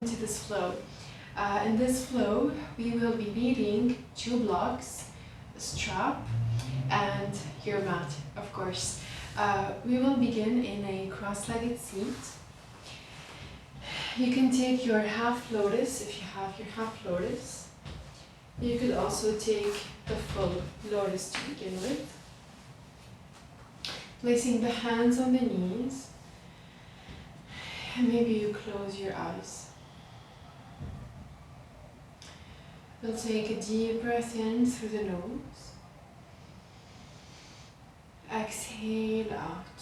into this flow. In this flow, we will be needing 2 blocks, a strap, and your mat, of course. We will begin in a cross-legged seat. You can take your half lotus if you have your half lotus. You could also take the full lotus to begin with. Placing the hands on the knees, and maybe you close your eyes. We'll take a deep breath in through the nose. Exhale out.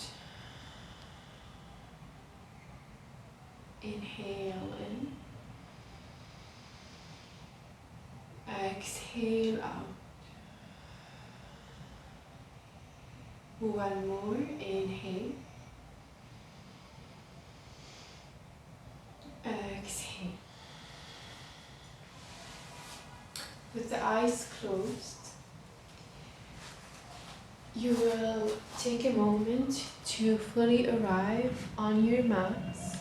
Inhale in. Exhale out. One more. Inhale. Exhale. With the eyes closed, you will take a moment to fully arrive on your mats,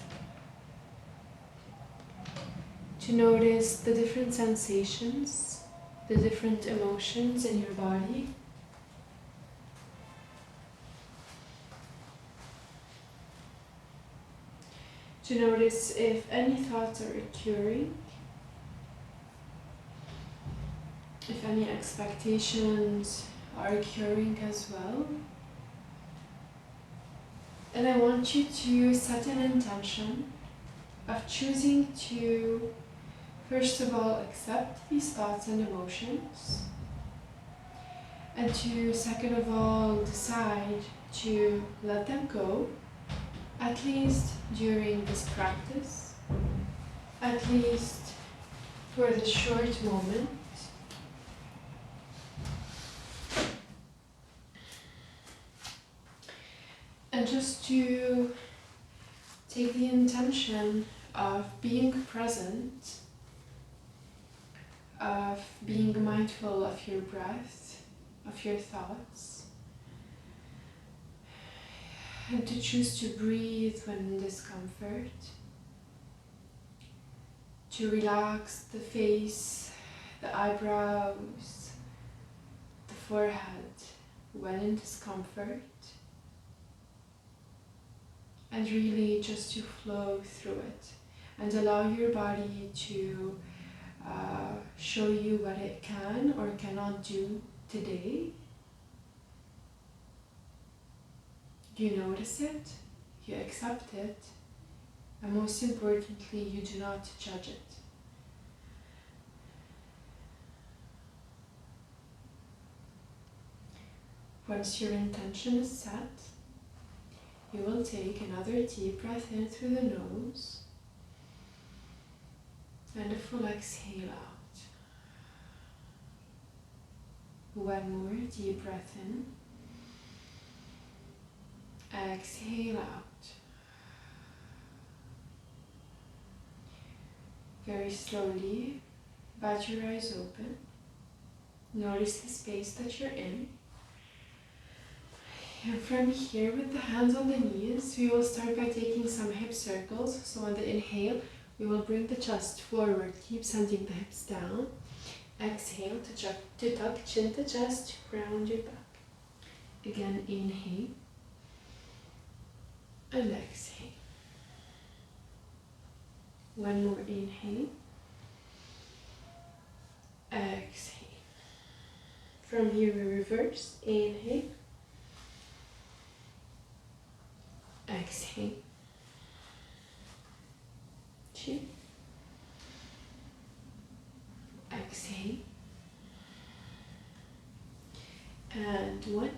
to notice the different sensations, the different emotions in your body. To notice if any thoughts are occurring, if any expectations are occurring as well. And I want you to set an intention of choosing to, first of all, accept these thoughts and emotions, and to, second of all, decide to let them go, at least during this practice, at least for the short moment. And just to take the intention of being present, of being mindful of your breath, of your thoughts, and to choose to breathe when in discomfort, to relax the face, the eyebrows, the forehead when in discomfort, and really just to flow through it and allow your body to show you what it can or cannot do today. You notice it, you accept it, and most importantly, you do not judge it. Once your intention is set, you will take another deep breath in through the nose and a full exhale out. One more deep breath in. Exhale out. Very slowly, bat your eyes open. Notice the space that you're in. And from here, with the hands on the knees, we will start by taking some hip circles. So on the inhale, we will bring the chest forward. Keep sending the hips down. Exhale to tuck chin to chest, round your back. Again, inhale. And exhale. One more inhale. Exhale. From here, we reverse. Inhale. Exhale. 2. Exhale. And 1.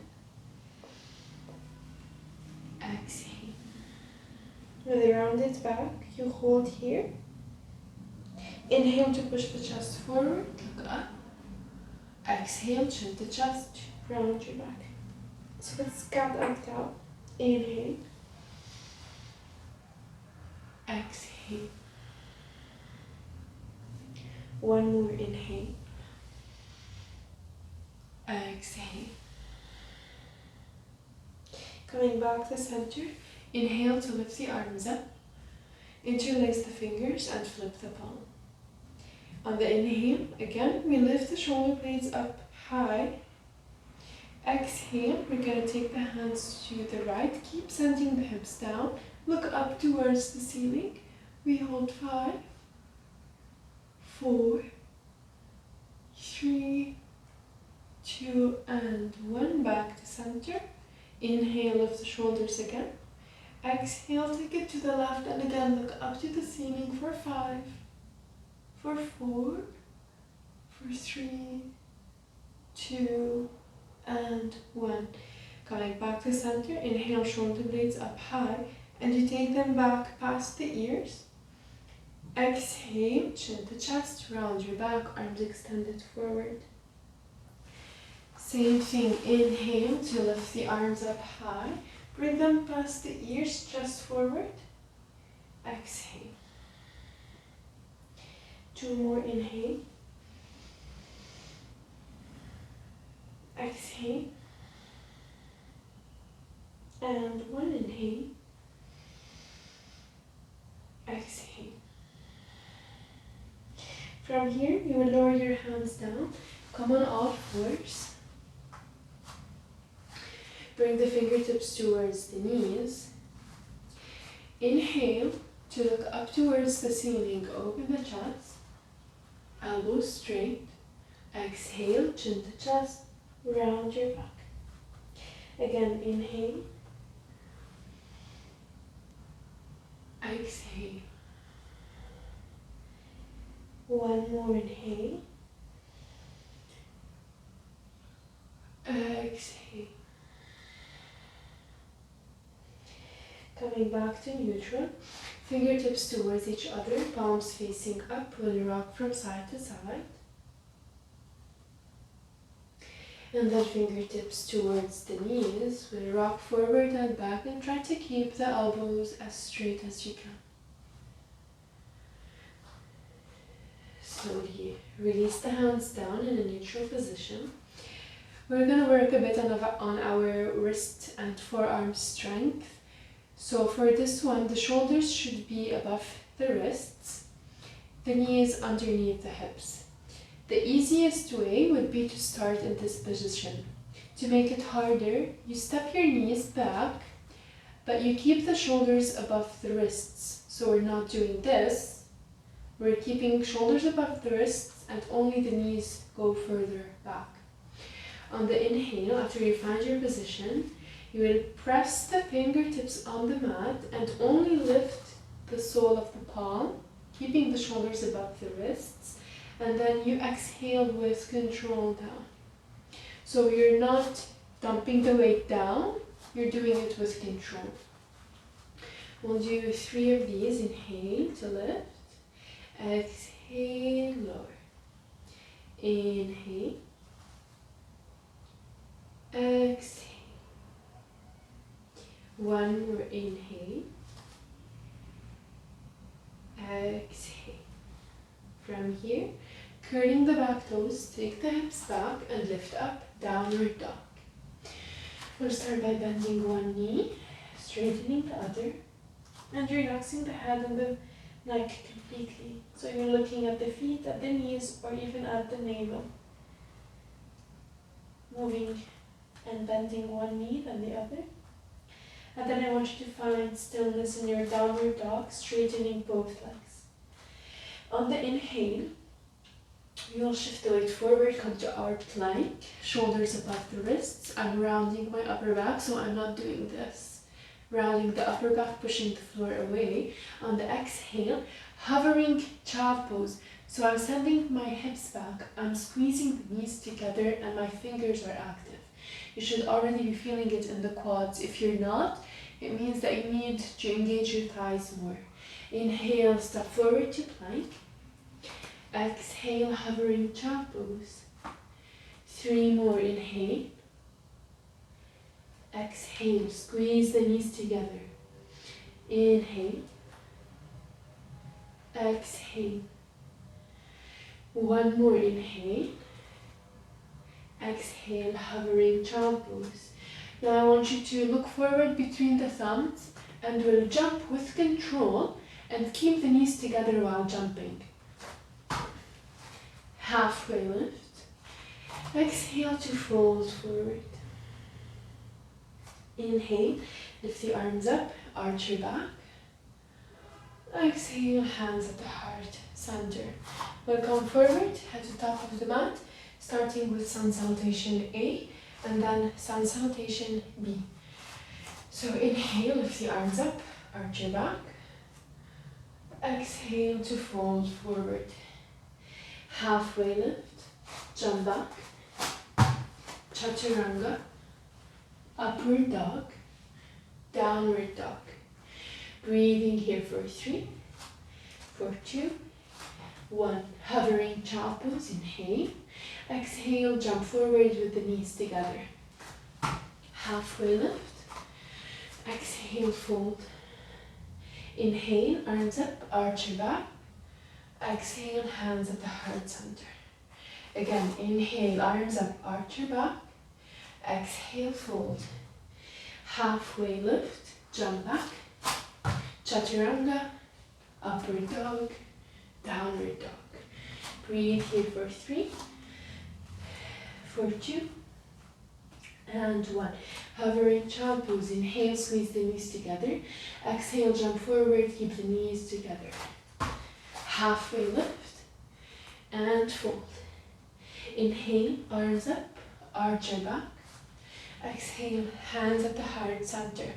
Exhale. With a rounded back, you hold here. Inhale to push the chest forward, look up. Exhale, chin to chest, round your back. So let's count out. Inhale. Exhale. One more inhale. Exhale. Coming back to center. Inhale to lift the arms up. Interlace the fingers and flip the palm. On the inhale, again, we lift the shoulder blades up high. Exhale, we're going to take the hands to the right. Keep sending the hips down. Look up towards the ceiling. We hold 5, 4, 3, 2, and 1. Back to center. Inhale, lift the shoulders again. Exhale, take it to the left, and again look up to the ceiling for 5, for 4, for 3, 2, and 1. Coming back to center, inhale, shoulder blades up high, and you take them back past the ears. Exhale, chin to chest, round your back, arms extended forward. Same thing, inhale to lift the arms up high, bring them past the ears, chest forward. Exhale. 2 more, inhale. Exhale. And 1, inhale. Exhale. From here, you will lower your hands down. Come on all fours. Bring the fingertips towards the knees. Inhale to look up towards the ceiling. Open the chest. Elbows straight. Exhale, chin to chest. Round your back. Again, inhale. Exhale. 1 more, inhale. Exhale. Coming back to neutral. Fingertips towards each other, palms facing up. We'll rock from side to side. And then fingertips towards the knees. We'll rock forward and back and try to keep the elbows as straight as you can. Slowly release the hands down in a neutral position. We're going to work a bit on our wrist and forearm strength. So for this one, the shoulders should be above the wrists, the knees underneath the hips. The easiest way would be to start in this position. To make it harder, you step your knees back, but you keep the shoulders above the wrists. So we're not doing this. We're keeping shoulders above the wrists and only the knees go further back. On the inhale, after you find your position, you will press the fingertips on the mat and only lift the sole of the palm, keeping the shoulders above the wrists. And then you exhale with control down. So you're not dumping the weight down, you're doing it with control. We'll do 3 of these. Inhale to lift. Exhale, lower. Inhale. Exhale. 1 more, inhale. Exhale. From here, curling the back toes, take the hips back and lift up, downward dog. We'll start by bending one knee, straightening the other, and relaxing the head and the neck completely. So you're looking at the feet, at the knees, or even at the navel. Moving and bending one knee, then the other. And then I want you to find stillness in your downward dog, straightening both legs. On the inhale, we will shift the weight forward, come to our plank, shoulders above the wrists. I'm rounding my upper back, so I'm not doing this. Rounding the upper back, pushing the floor away. On the exhale, hovering child pose. So I'm sending my hips back, I'm squeezing the knees together, and my fingers are active. You should already be feeling it in the quads. If you're not, it means that you need to engage your thighs more. Inhale, step forward to plank. Exhale, hovering child pose. 3 more, inhale. Exhale, squeeze the knees together. Inhale. Exhale. 1 more, inhale. Exhale, hovering child pose. Now I want you to look forward between the thumbs and we'll jump with control And keep the knees together while jumping. Halfway lift. Exhale to fold forward. Inhale, lift the arms up, arch your back. Exhale, hands at the heart center. We'll come forward, head to top of the mat, starting with sun salutation A and then sun salutation B. So inhale, lift the arms up, arch your back. Exhale to fold forward. Halfway lift, jump back, chaturanga, upward dog, downward dog. Breathing here for 3, for 2, 1. Hovering child pose, inhale. Exhale, jump forward with the knees together. Halfway lift. Exhale, fold. Inhale, arms up, arch your back. Exhale, hands at the heart center. Again, inhale, arms up, arch your back. Exhale, fold. Halfway lift, jump back. Chaturanga, upward dog, downward dog. Breathe here for 3, for 2, and 1. Hovering child pose. Inhale, squeeze the knees together. Exhale, jump forward, keep the knees together. Halfway lift, and fold. Inhale, arms up, arch your back. Exhale, hands at the heart center.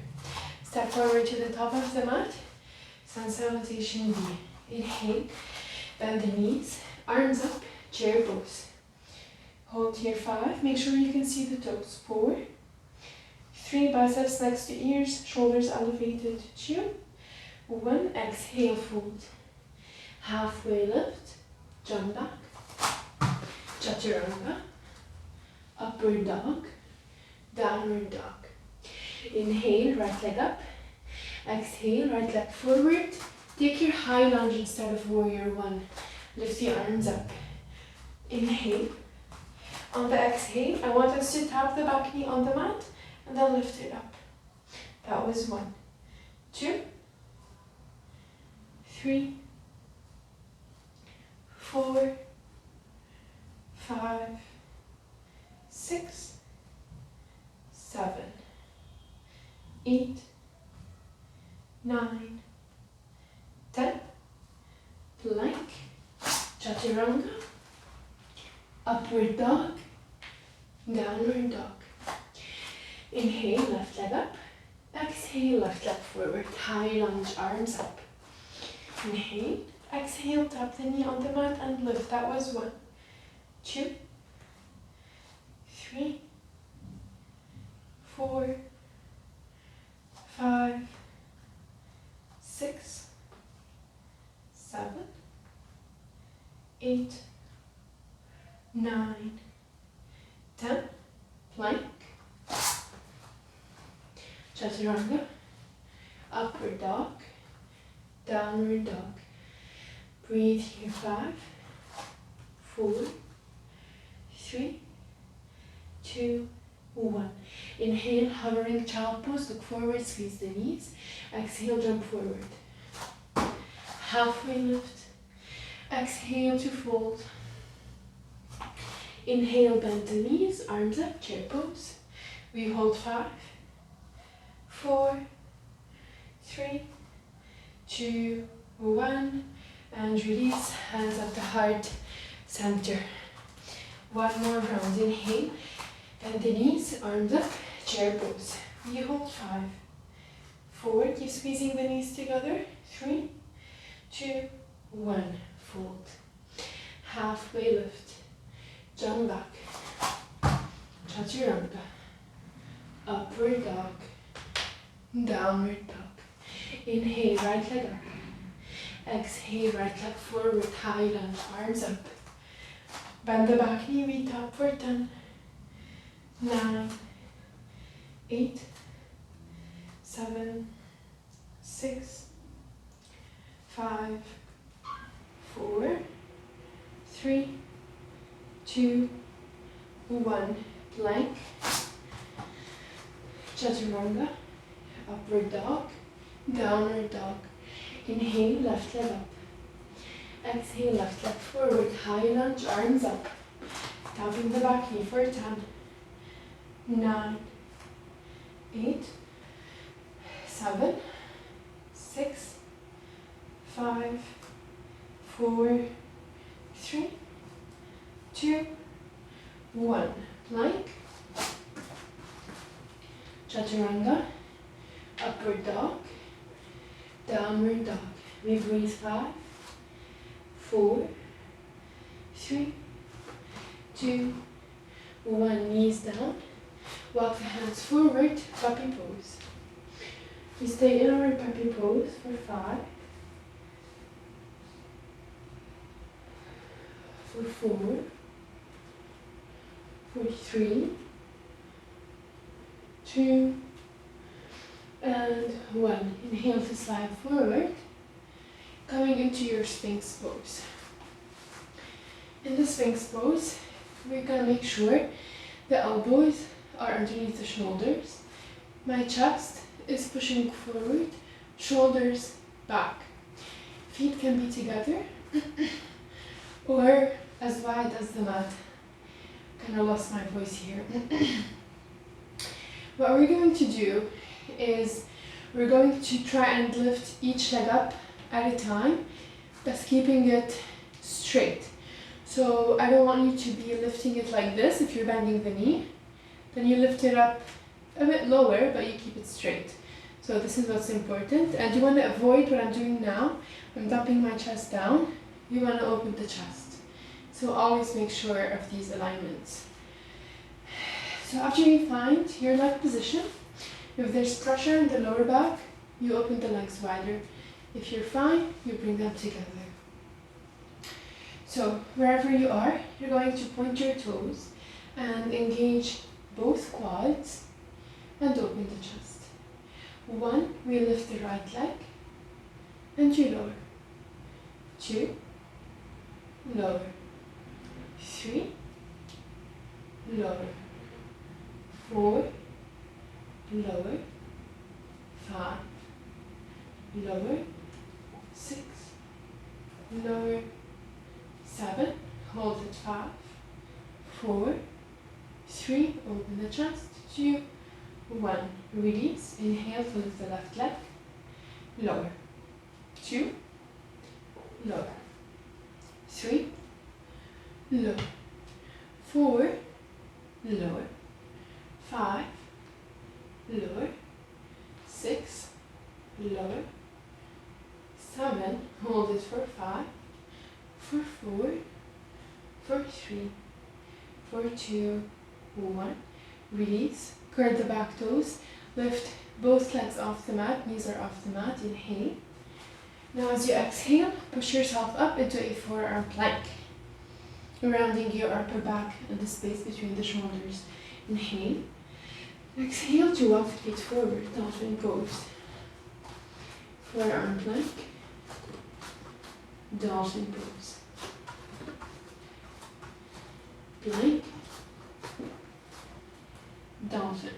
Step forward to the top of the mat. Sun salutation B. Inhale, bend the knees, arms up, chair pose. Hold here 5. Make sure you can see the toes. 4, 3, biceps next to ears, shoulders elevated. 2, 1. Exhale, fold. Halfway lift, jump back, chaturanga, upward dog, downward dog. Inhale, right leg up. Exhale, right leg forward. Take your high lunge instead of warrior 1. Lift the arms up. Inhale. On the exhale, I want us to tap the back knee on the mat and then lift it up. That was 1, 2, 3, 4, 5, 6, 7, 8, 9, 10. Plank, chaturanga, upward dog, downward dog. Inhale, left leg up. Exhale, left leg forward. High lunge, arms up. Inhale, exhale, tap the knee on the mat and lift. That was 1, 2, 3, 4, 5, 6, 7, 8, 9, 10. Plank, chaturanga, upward dog, downward dog. Breathe here 5, 4, 3, 2, 1. Inhale, hovering child pose, look forward, squeeze the knees. Exhale, jump forward. Halfway lift. Exhale to fold. Inhale, bend the knees, arms up, chair pose. We hold 5, 4, 3, 2, 1. And release, hands at the heart center. 1 more round. Inhale, bend the knees, arms up, chair pose. We hold 5, 4, keep squeezing the knees together. 3, 2, 1, fold. Halfway lift, jump back, chaturanga, upward dog, downward dog. Inhale, right leg up. Exhale, right leg forward, high lunge, arms up. Bend the back knee, we tap for 10, 9, 8, 7, 6, 5, 4, 3, 2, 1. Plank, chaturanga, upward dog, downward dog. Inhale, left leg up. Exhale, left leg forward, high lunge, arms up. Tapping the back knee for 10, 9, 8, 7, 6, 5, 4, 3, 2, 1. Plank. Chaturanga. Upward dog. Downward dog. We breathe 5, 4, 3, 2, 1. Knees down. Walk the hands forward. Puppy pose. We stay in our puppy pose for 5, for 4, for 3, 2, and 1. Inhale to slide forward, coming into your Sphinx pose. In the Sphinx pose, we're going to make sure the elbows are underneath the shoulders. My chest is pushing forward, shoulders back. Feet can be together or as wide as the mat. Kind of lost my voice here. What we're going to do is we're going to try and lift each leg up at a time, thus keeping it straight. So I don't want you to be lifting it like this. If you're bending the knee, then you lift it up a bit lower, but you keep it straight. So this is what's important. And you want to avoid what I'm doing now. I'm dumping my chest down. You want to open the chest. So always make sure of these alignments. So after you find your leg position, if there's pressure in the lower back, you open the legs wider. If you're fine, you bring them together. So wherever you are, you're going to point your toes and engage both quads and open the chest. 1, we lift the right leg and you lower. 2, lower. 3, lower. 4, lower. 5, lower. 6, lower. 7, hold it. 5, 4, 3, open the chest. 2, 1, release. Inhale to lift the left leg. Lower. 2, lower. 3, lower. 4, lower. 5, lower. 6, lower. 7, hold it for 5, for 4, for 3, for 2, 1, release. Curl the back toes, lift both legs off the mat, knees are off the mat. Inhale. Now as you exhale, push yourself up into a forearm plank, rounding your upper back and the space between the shoulders. Inhale. Exhale to walk the feet forward, dolphin pose. Forearm plank, dolphin pose. Plank, dolphin.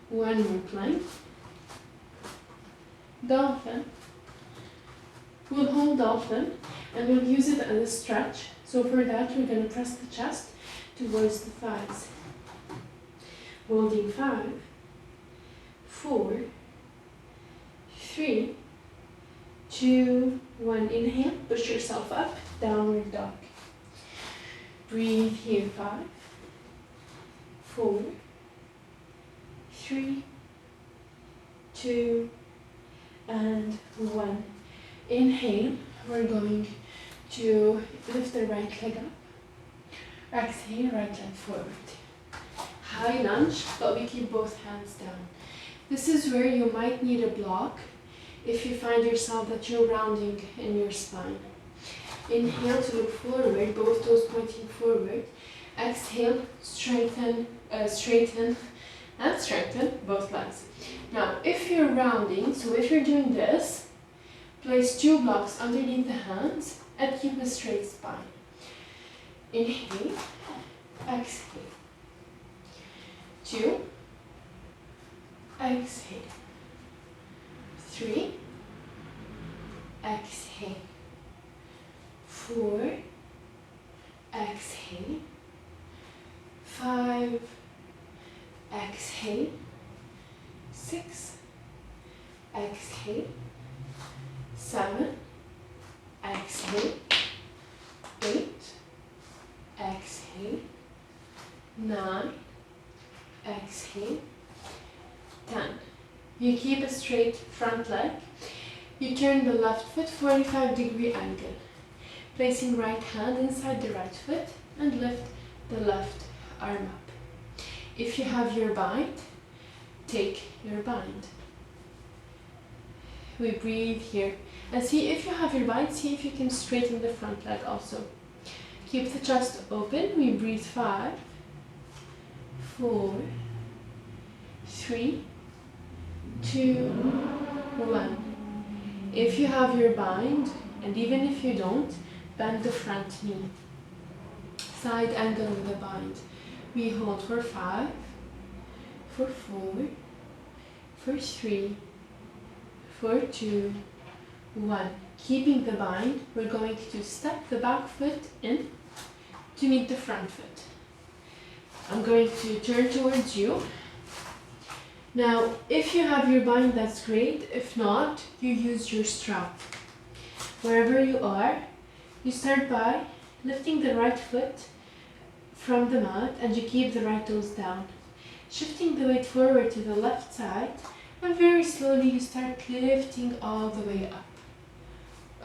One more plank, dolphin. We'll hold dolphin and we'll use it as a stretch. So for that, we're going to press the chest towards the thighs. Holding 5, 4, 3, 2, 1. Inhale, push yourself up, downward dog. Breathe here. 5, 4, 3, 2, and 1. Inhale, we're going to lift the right leg up. Exhale, right leg forward. High lunge, but we keep both hands down. This is where you might need a block if you find yourself that you're rounding in your spine. Inhale to look forward, both toes pointing forward. Exhale, straighten and strengthen both legs. Now, if you're rounding, so if you're doing this, place 2 blocks underneath the hands and keep a straight spine. Inhale, exhale. 2, exhale. 3, exhale, 4, exhale, 5, exhale, 6, exhale, 7, exhale, 8, exhale, 9, exhale, 10. You keep a straight front leg. You turn the left foot 45-degree angle, placing right hand inside the right foot and lift the left arm up. If you have your bind, take your bind. We breathe here. And see if you have your bind, see if you can straighten the front leg also. Keep the chest open. We breathe 5, 4, 3, 2, 1. If you have your bind, and even if you don't, bend the front knee. Side angle with the bind. We hold for 5, for 4, for 3, for 2, 1. Keeping the bind, we're going to step the back foot in to meet the front foot. I'm going to turn towards you. Now, if you have your bind, that's great. If not, you use your strap. Wherever you are, you start by lifting the right foot from the mat and you keep the right toes down. Shifting the weight forward to the left side, and very slowly you start lifting all the way up.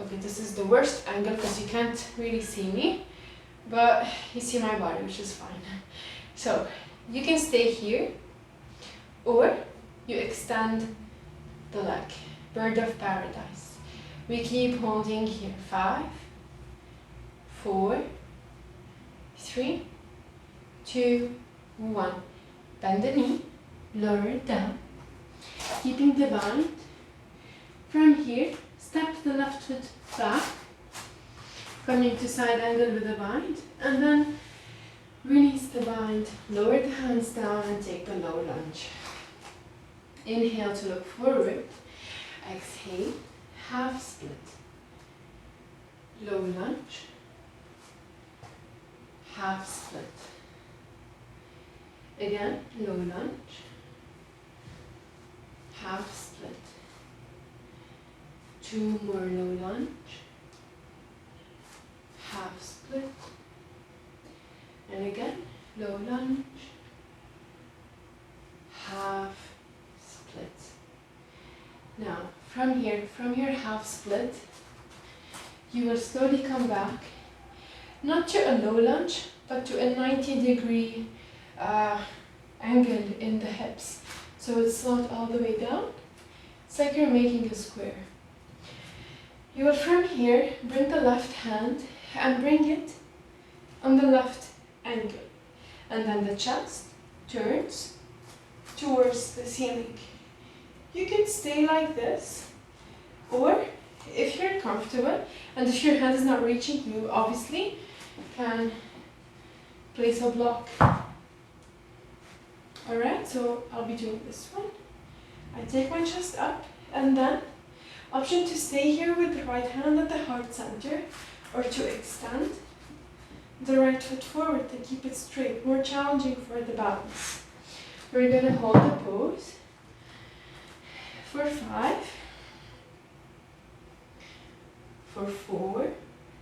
Okay, this is the worst angle because you can't really see me, but you see my body, which is fine. So you can stay here, or you extend the leg, bird of paradise. We keep holding here, 5, 4, 3, 2, 1. Bend the knee, lower it down, keeping the bind. From here, step the left foot back, coming to side angle with the bind, and then release the bind, lower the hands down and take the low lunge. Inhale to look forward, exhale, half split, low lunge, half split. Again, low lunge, half split. 2 more low lunge, half split. And again, low lunge, half split. Now, from here, from your half split, you will slowly come back, not to a low lunge, but to a 90-degree angle in the hips. So it's not all the way down. It's like you're making a square. You will from here bring the left hand and bring it on the left angle. And then the chest turns towards the ceiling. You can stay like this, or if you're comfortable and if your hand is not reaching, you obviously can place a block. Alright, so I'll be doing this one. I take my chest up, and then option to stay here with the right hand at the heart center, or to extend the right foot forward to keep it straight, more challenging for the balance. We're going to hold the pose for 5, for 4,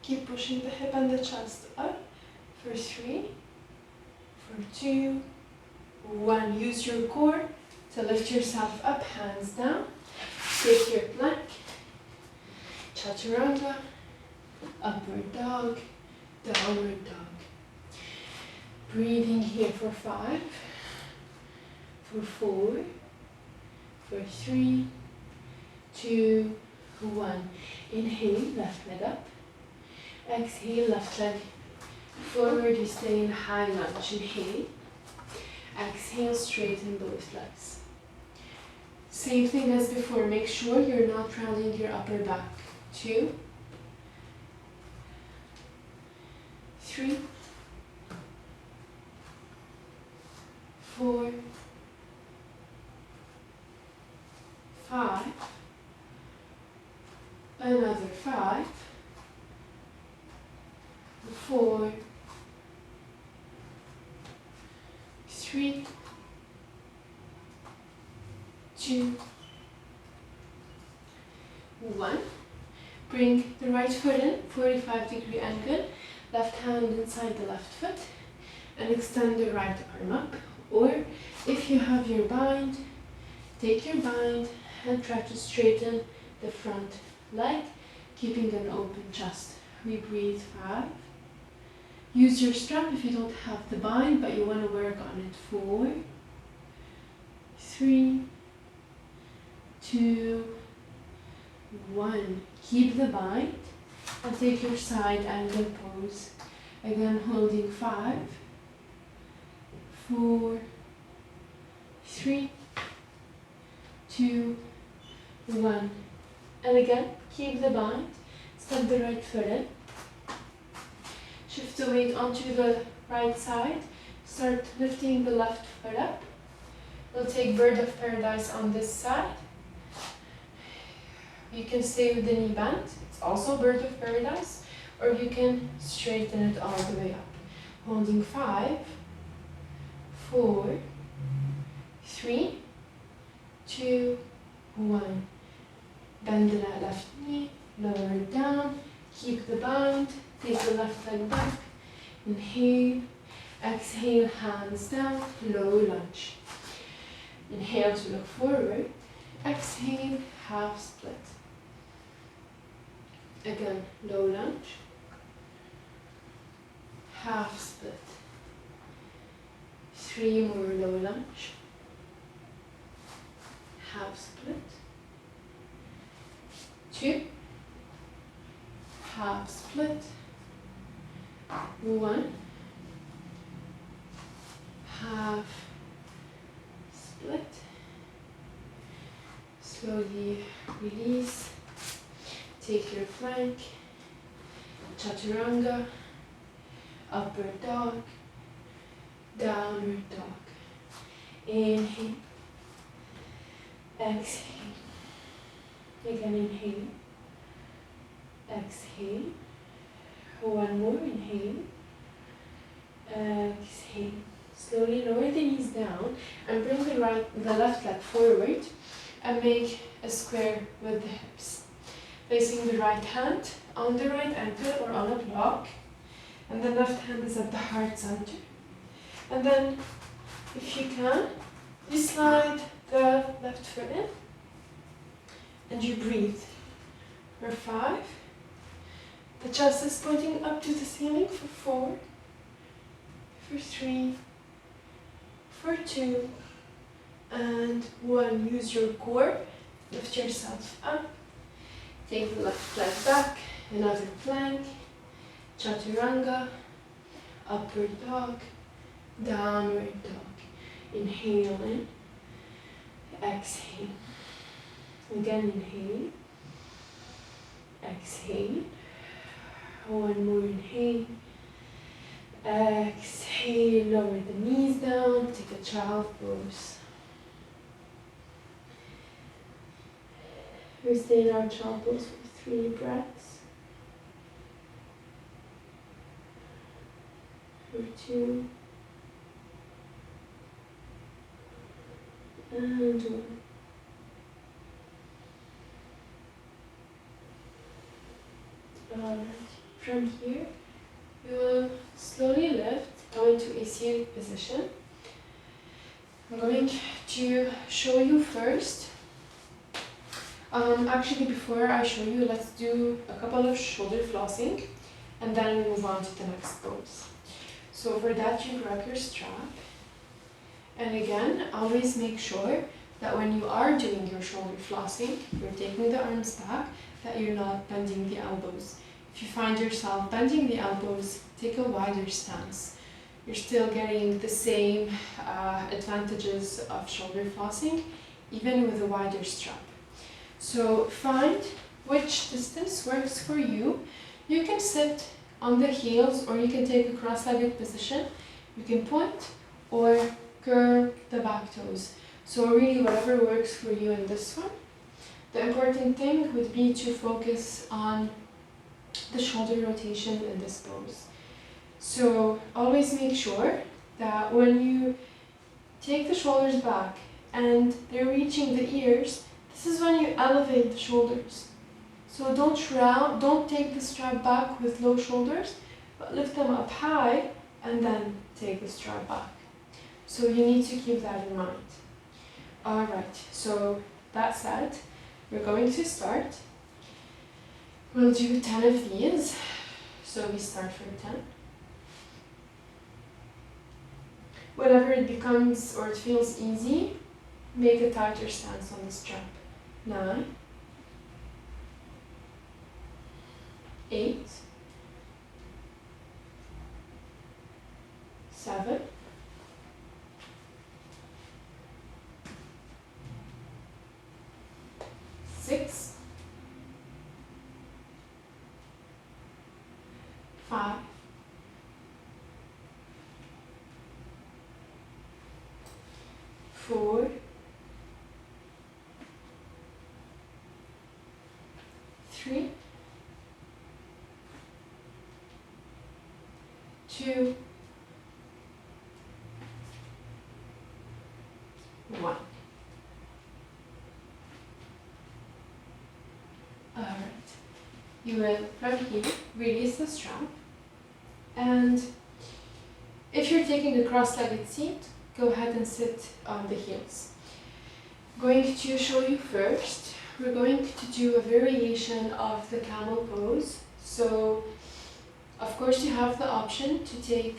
keep pushing the hip and the chest up, for 3, for 2, 1. Use your core to lift yourself up, hands down. Take your plank, chaturanga, upward dog, downward dog. Breathing here for 5, for 4, for 3, 2, 1. Inhale, left leg up. Exhale, left leg forward. You stay in high lunge. Inhale. Exhale, straighten both legs. Same thing as before. Make sure you're not rounding your upper back. 2, 3, 4, 5, 5, 4, 3, 2, 1. Bring the right foot in, 45-degree angle, left hand inside the left foot, and extend the right arm up. Or if you have your bind, take your bind and try to straighten the front leg, keeping an open chest. We breathe 5. Use your strap if you don't have the bind, but you want to work on it. 4, 3, 2, 1. Keep the bind and take your side angle pose. Again, holding 5, 4, 3, 2, 1. And again, keep the bind. Step the right foot in. Shift the weight onto the right side. Start lifting the left foot up. We'll take Bird of Paradise on this side. You can stay with the knee bend. It's also Bird of Paradise. Or you can straighten it all the way up. Holding 5, 4, 3, 2, 1. Bend the left knee, lower it down, keep the bind, take the left leg back, inhale, exhale, hands down, low lunge. Inhale to look forward, exhale, half split. Again, low lunge, half split. 3 more low lunge, half split. 2, half split. 1, half split. Slowly release. Take your plank, chaturanga, upward dog, downward dog. Inhale, exhale. Again, inhale, exhale. 1 more, inhale, exhale. Slowly lower the knees down and bring the left leg forward and make a square with the hips. Placing the right hand on the right ankle or on a block, and the left hand is at the heart center. And then, if you can, you slide the left foot in and you breathe for 5. The chest is pointing up to the ceiling for 4, for 3, for 2, and 1. Use your core, lift yourself up. Take the left leg back, another plank, chaturanga, upward dog, downward dog. Inhale in, exhale. Again, inhale, exhale. 1 more, inhale, exhale. Lower the knees down, take a child pose. We stay in our child pose for 3 breaths. For 2. And 1. Alright, from here, we will slowly lift, go into a seated position. I'm going to show you first. Actually, before I show you, let's do a couple of shoulder flossing and then we move on to the next pose. So for that, you grab your strap. And again, always make sure that when you are doing your shoulder flossing, you're taking the arms back, that you're not bending the elbows. If you find yourself bending the elbows, take a wider stance. You're still getting the same advantages of shoulder flossing, even with a wider strap. So find which distance works for you. You can sit on the heels or you can take a cross-legged position. You can point or curl the back toes. So really whatever works for you in this one. The important thing would be to focus on the shoulder rotation in this pose. So always make sure that when you take the shoulders back and they're reaching the ears, this is when you elevate the shoulders. So don't take the strap back with low shoulders, but lift them up high and then take the strap back. So you need to keep that in mind. Alright, so that said, we're going to start. We'll do 10 of these. So we start from 10. Whenever it becomes or it feels easy, make a tighter stance on the strap. 9, 8, 7, 6, 5, 4, 3, 2, 1. Alright, you will from here release the strap, and if you're taking a cross-legged seat, go ahead and sit on the heels. Going to show you first, we're going to do a variation of the camel pose. So of course you have the option to take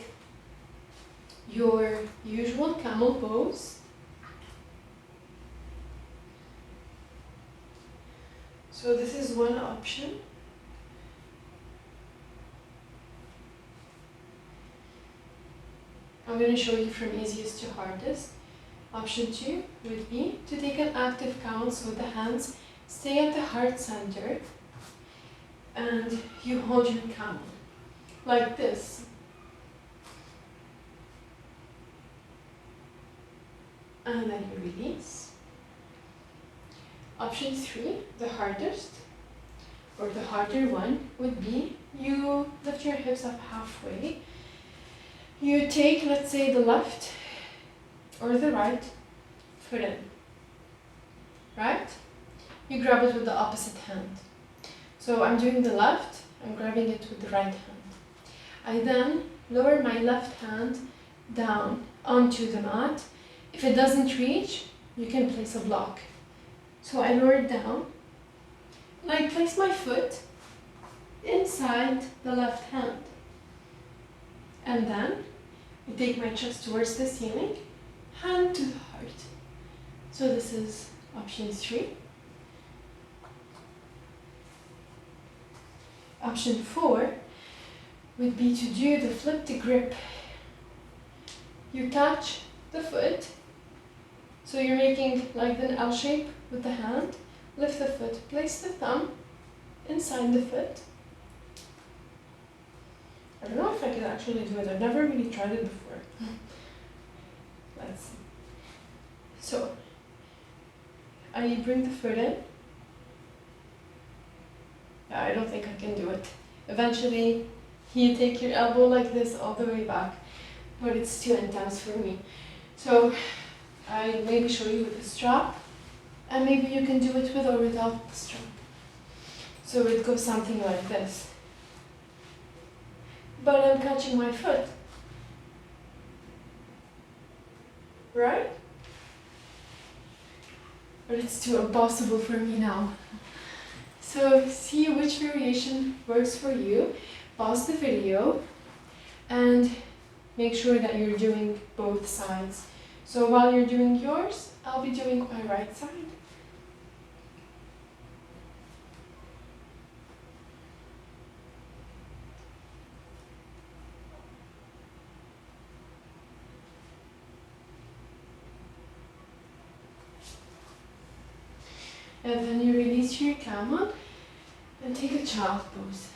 your usual camel pose. So this is one option. I'm going to show you from easiest to hardest. Option 2 would be to take an active count, so the hands stay at the heart center and you hold your camel like this. And then you release. Option 3, the hardest or the harder one, would be you lift your hips up halfway. You take, let's say, the left or the right foot in, right? You grab it with the opposite hand. So I'm doing the left, I'm grabbing it with the right hand. I then lower my left hand down onto the mat. If it doesn't reach, you can place a block. So I lower it down and I place my foot inside the left hand. And then I take my chest towards the ceiling, hand to the heart. So this is option 3. Option 4 would be to do the flipped grip. You catch the foot, so you're making like an L shape with the hand, lift the foot, place the thumb inside the foot. I don't know if I can actually do it, I've never really tried it before. Let's see. So, I bring the foot in. Yeah, I don't think I can do it. Eventually, you take your elbow like this all the way back, but it's too intense for me. So, I maybe show you with the strap, and maybe you can do it with or without the strap. So it goes something like this. But I'm catching my foot, right? But it's too impossible for me now. So see which variation works for you. Pause the video and make sure that you're doing both sides. So while you're doing yours, I'll be doing my right side. And then you release your camel and take a child pose.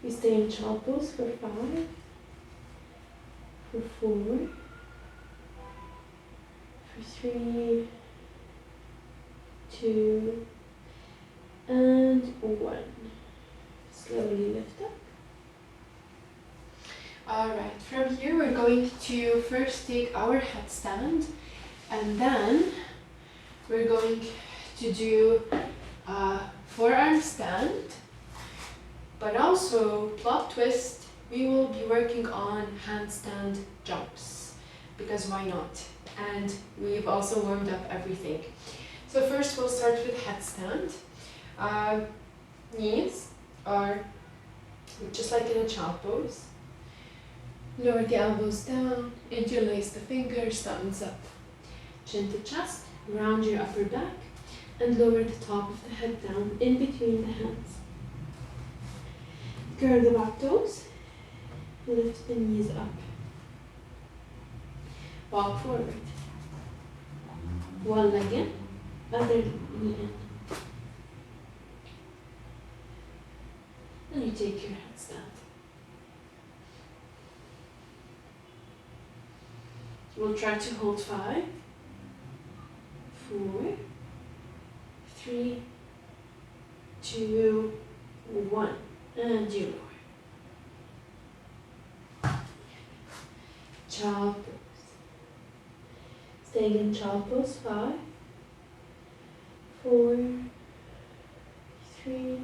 You stay in child pose for 5, for 4, for 3, 2, and 1. Slowly lift up. Alright, from here we're going to first take our headstand, and then we're going to do a forearm stand, but also plot twist. We will be working on handstand jumps, because why not? And we've also warmed up everything. So first we'll start with headstand. Knees are just like in a child pose. Lower the elbows down, interlace the fingers, thumbs up. Chin to chest, round your upper back, and lower the top of the head down in between the hands. Curl the back toes, lift the knees up. Walk forward. One leg in, other knee in. And you take your headstand. We'll try to hold 5, 4, 3, 2, 1, and you lower. Child pose. Staying in child pose. 5, 4, 3,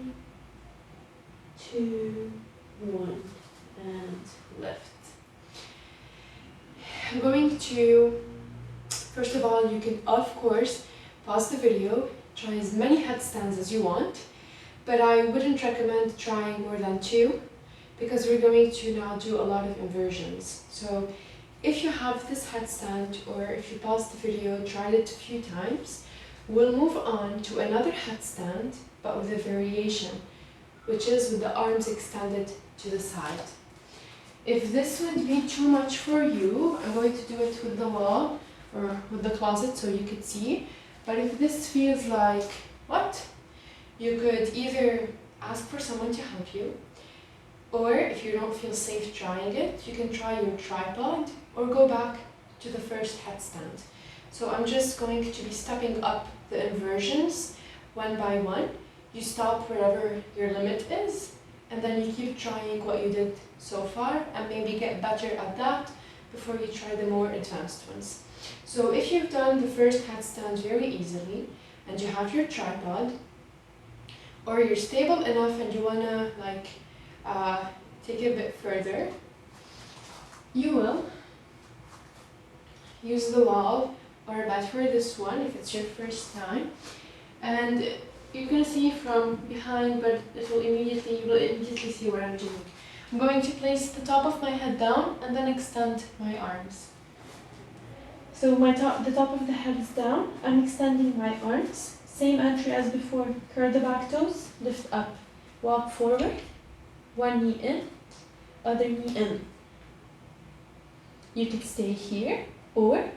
2, 1, and lift. I'm going to, first of all, you can of course pause the video, try as many headstands as you want, but I wouldn't recommend trying more than 2, because we're going to now do a lot of inversions. So if you have this headstand, or if you pause the video, tried it a few times, we'll move on to another headstand, but with a variation, which is with the arms extended to the side. If this would be too much for you, I'm going to do it with the wall or with the closet so you could see. But if this feels like, what? You could either ask for someone to help you, or if you don't feel safe trying it, you can try your tripod or go back to the first headstand. So I'm just going to be stepping up the inversions one by one. You stop wherever your limit is, and then you keep trying what you did so far and maybe get better at that before you try the more advanced ones. So if you've done the first headstand very easily and you have your tripod, or you're stable enough and you wanna take it a bit further, you will use the wall or a bed for this one if it's your first time. And you're going to see from behind, but you will immediately see what I'm doing. I'm going to place the top of my head down and then extend my arms. So the top of the head is down. I'm extending my arms. Same entry as before. Curl the back toes, lift up. Walk forward. One knee in, other knee in. You could stay here or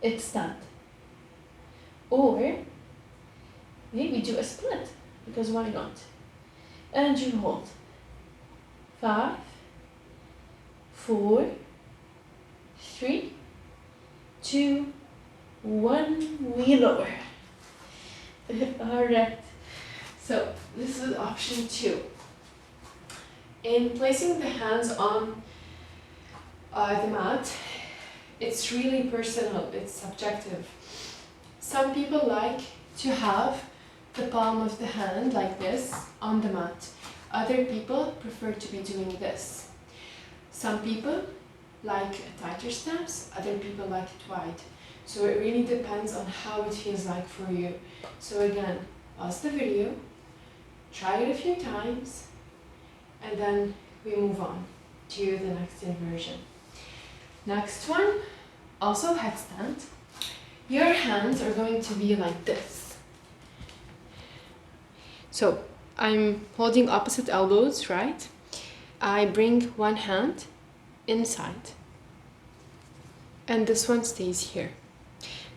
extend. Or maybe do a split, because why not? And you hold. 5, 4, 3, 2, 1, we lower. Alright, so this is option 2. In placing the hands on the mat, it's really personal, it's subjective. Some people like to have the palm of the hand like this on the mat. Other people prefer to be doing this. Some people like a tighter stance, other people like it wide. So it really depends on how it feels like for you. So again, pause the video, try it a few times, and then we move on to the next inversion. Next one, also headstand. Your hands are going to be like this. So I'm holding opposite elbows, right? I bring one hand inside, and this one stays here.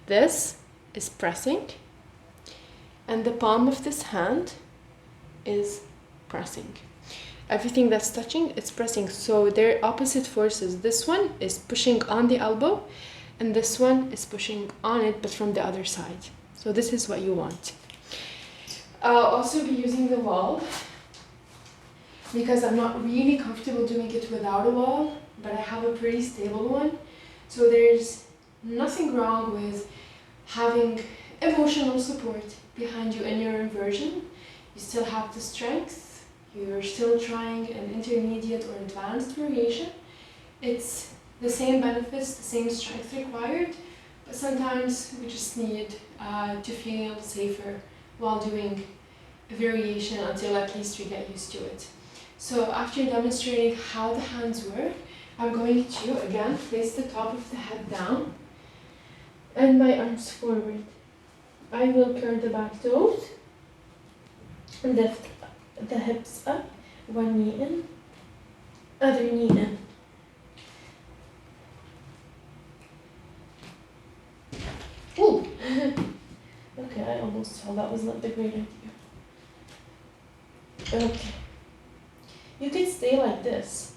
This is pressing, and the palm of this hand is pressing. Everything that's touching, it's pressing. So they're opposite forces. This one is pushing on the elbow, and this one is pushing on it, but from the other side. So this is what you want. I'll also be using the wall because I'm not really comfortable doing it without a wall, but I have a pretty stable one. So there's nothing wrong with having emotional support behind you in your inversion. You still have the strength, you're still trying an intermediate or advanced variation. It's the same benefits, the same strength required, but sometimes we just need to feel safer while doing a variation until at least we get used to it. So after demonstrating how the hands work, I'm going to again place the top of the head down and my arms forward. I will curl the back toes, lift the hips up, one knee in, other knee in. Ooh! Okay, I almost fell. That was not the great idea. Okay. You can stay like this.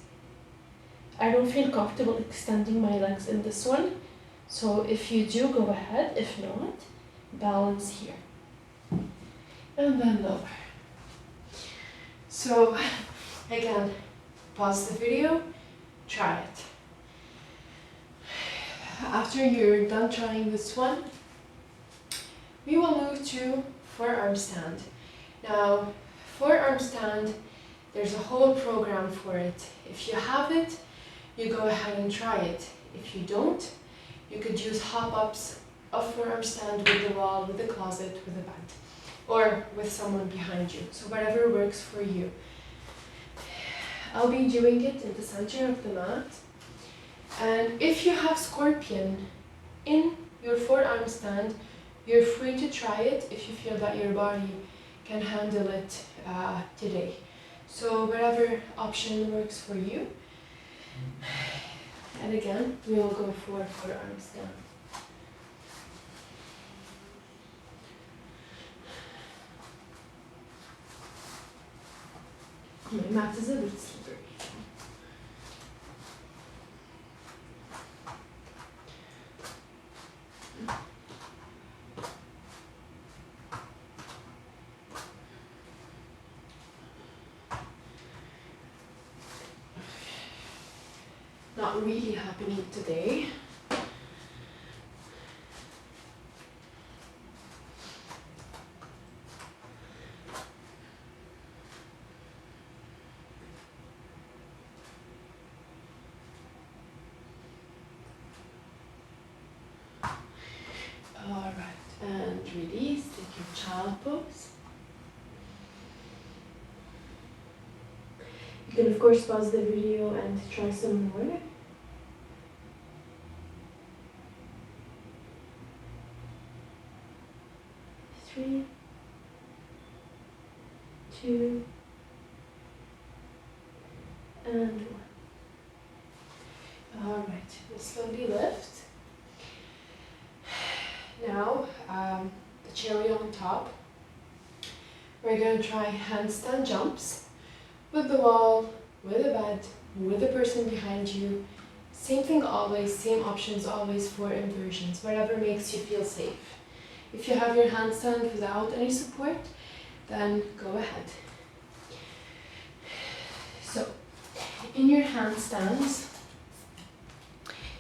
I don't feel comfortable extending my legs in this one. So if you do, go ahead. If not, balance here. And then lower. So again, pause the video, try it. After you're done trying this one, we will move to forearm stand. Now, forearm stand, there's a whole program for it. If you have it, you go ahead and try it. If you don't, you could use hop-ups of forearm stand with the wall, with the closet, with the bed, or with someone behind you. So whatever works for you. I'll be doing it in the center of the mat. And if you have scorpion in your forearm stand, you're free to try it if you feel that your body can handle it today. So whatever option works for you. And again, we will go for forearm stand. My mat is a bit slippery. Not really happening today. All right, and release, take your child pose. You can of course pause the video and try some more. 3, 2, and 1. All right, we'll slowly lift. Now, the cherry on top. We're going to try handstand jumps with the wall, with the bed, with the person behind you. Same thing always, same options always for inversions, whatever makes you feel safe. If you have your handstand without any support, then go ahead. So, in your handstands,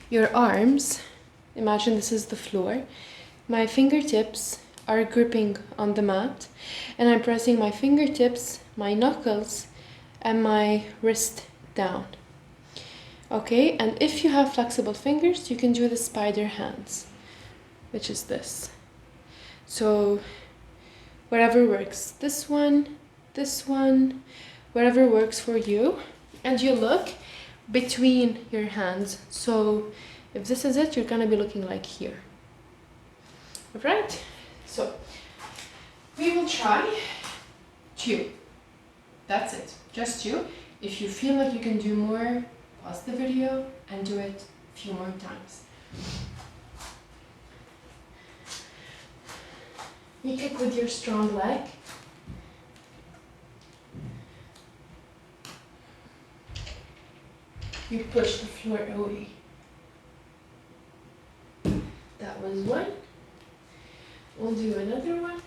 your arms, imagine this is the floor, my fingertips are gripping on the mat, and I'm pressing my fingertips, my knuckles, and my wrist down. Okay, and if you have flexible fingers, you can do the spider hands, which is this. So whatever works, this one, whatever works for you. And you look between your hands. So if this is it, you're gonna be looking like here. All right, so we will try 2. That's it, just 2. If you feel like you can do more, pause the video and do it a few more times. You kick with your strong leg. You push the floor away. That was 1. We'll do another one.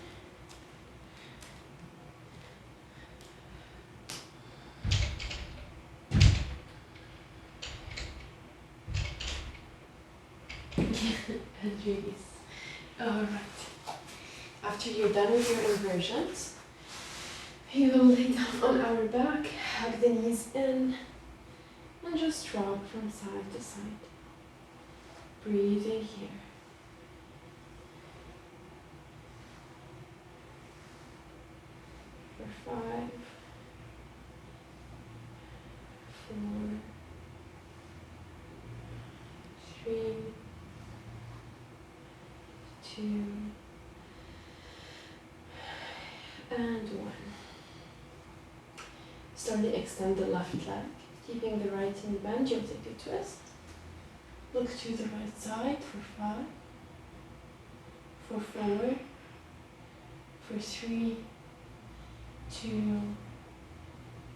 and release. Alright. After you're done with your inversions, you will lay down on our back, hug the knees in, and just rock from side to side. Breathing here. For 5, 4, 3, 2, and 1. Slowly extend the left leg, keeping the right knee bent. You'll take a twist. Look to the right side for 5, for 4, for 3, 2,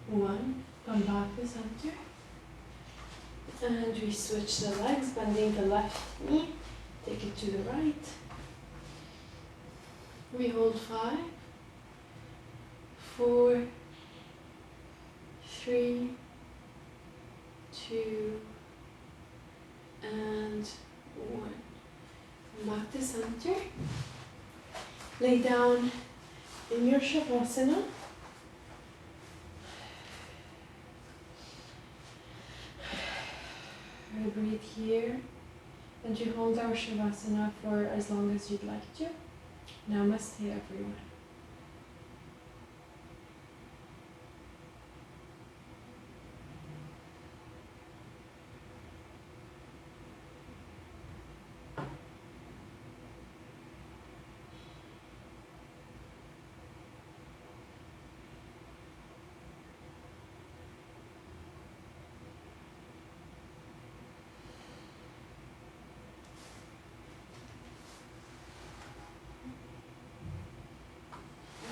1. Come back to center. And we switch the legs, bending the left knee. Take it to the right. We hold 5, 4, 3, 2, and 1. Back to center. Lay down in your Shavasana. We breathe here, and you hold our Shavasana for as long as you'd like to. Namaste, everyone.